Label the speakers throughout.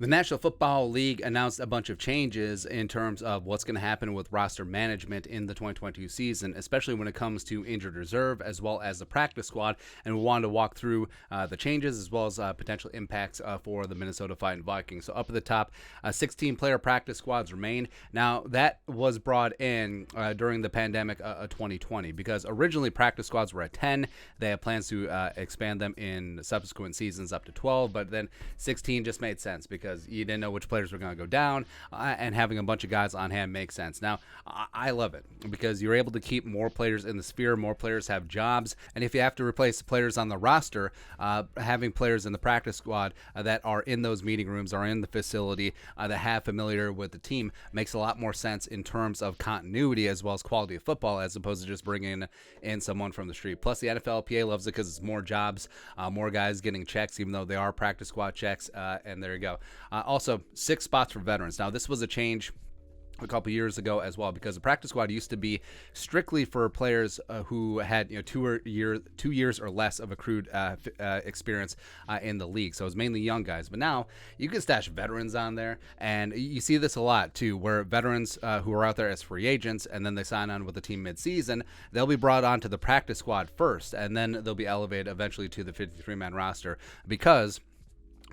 Speaker 1: The National Football League announced a bunch of changes in terms of what's going to happen with roster management in the 2022 season, especially when it comes to injured reserve as well as the practice squad. And we wanted to walk through the changes as well as potential impacts for the Minnesota Fighting Vikings. So up at the top, 16-player practice squads remain. Now, that was brought in during the pandemic of 2020 because originally practice squads were at 10. They have plans to expand them in subsequent seasons up to 12, but then 16 just made sense because you didn't know which players were going to go down, and having a bunch of guys on hand makes sense. Now, I love it because you're able to keep more players in the sphere, more players have jobs, and if you have to replace players on the roster, having players in the practice squad that are in those meeting rooms, are in the facility, that have familiar with the team makes a lot more sense in terms of continuity as well as quality of football as opposed to just bringing in someone from the street. Plus, the NFLPA loves it because it's more jobs, more guys getting checks, even though they are practice squad checks, and there you go. Also, 6 spots for veterans. Now, this was a change a couple years ago as well because the practice squad used to be strictly for players who had 2 years or less of accrued experience in the league. So it was mainly young guys. But now you can stash veterans on there, and you see this a lot too, where veterans who are out there as free agents and then they sign on with the team mid-season, they'll be brought onto the practice squad first, and then they'll be elevated eventually to the 53-man roster because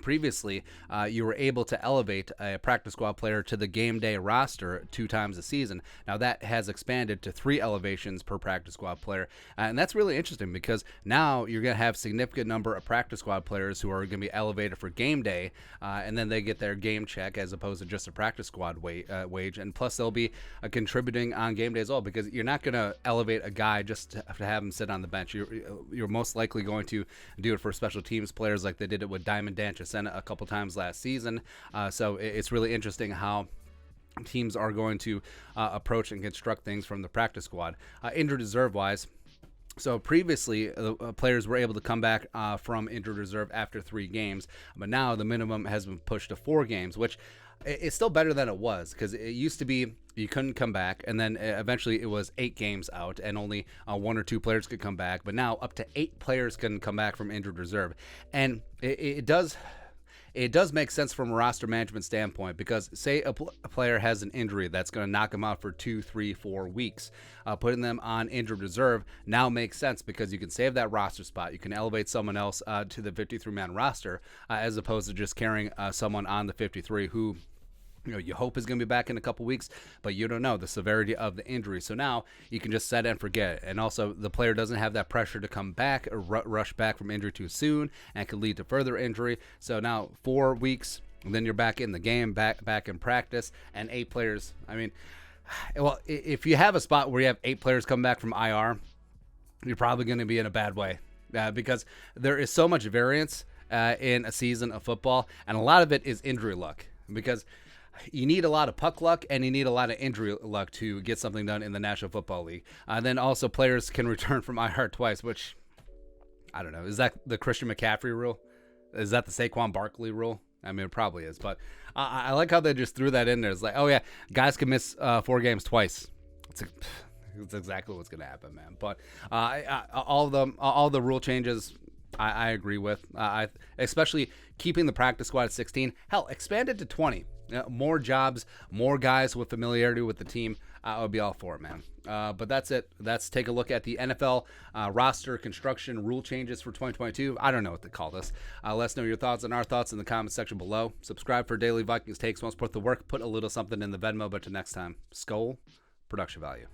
Speaker 1: previously, you were able to elevate a practice squad player to the game day roster 2 times a season. Now that has expanded to 3 elevations per practice squad player, and that's really interesting because now you're going to have a significant number of practice squad players who are going to be elevated for game day, and then they get their game check as opposed to just a practice squad wage. And plus, they'll be contributing on game day as well because you're not going to elevate a guy just to have him sit on the bench. You're most likely going to do it for special teams players like they did it with Diamond Danchis a couple times last season. So it's really interesting how teams are going to approach and construct things from the practice squad. Injured reserve wise, so previously, players were able to come back from injured reserve after 3 games, but now the minimum has been pushed to 4 games, which is still better than it was because it used to be you couldn't come back, and then eventually it was 8 games out, and only 1 or 2 players could come back, but now up to 8 players can come back from injured reserve, and it does make sense from a roster management standpoint because say a player has an injury that's going to knock him out for 2, 3, 4 weeks. Putting them on injured reserve now makes sense because you can save that roster spot. You can elevate someone else to the 53-man roster as opposed to just carrying someone on the 53 who you hope is going to be back in a couple weeks, but you don't know the severity of the injury. So now you can just set and forget. And also the player doesn't have that pressure to come back or rush back from injury too soon and could lead to further injury. So now 4 weeks, and then you're back in the game, back in practice, and 8 players. I mean, well, if you have a spot where you have 8 players come back from IR, you're probably going to be in a bad way because there is so much variance in a season of football, and a lot of it is injury luck because you need a lot of puck luck and you need a lot of injury luck to get something done in the National Football League. Then also players can return from IR twice, which, I don't know. Is that the Christian McCaffrey rule? Is that the Saquon Barkley rule? I mean, it probably is. But I like how they just threw that in there. It's like, oh, yeah, guys can miss 4 games twice. It's exactly what's going to happen, man. But all the rule changes I agree with, especially keeping the practice squad at 16. Hell, expand it to 20. More jobs, more guys with familiarity with the team. I would be all for it, man. But that's it. Let's take a look at the NFL roster construction rule changes for 2022. I don't know what to call this. Let us know your thoughts and our thoughts in the comments section below. Subscribe for daily Vikings takes. Want to support the work, put a little something in the Venmo. But till next time, Skol, production value.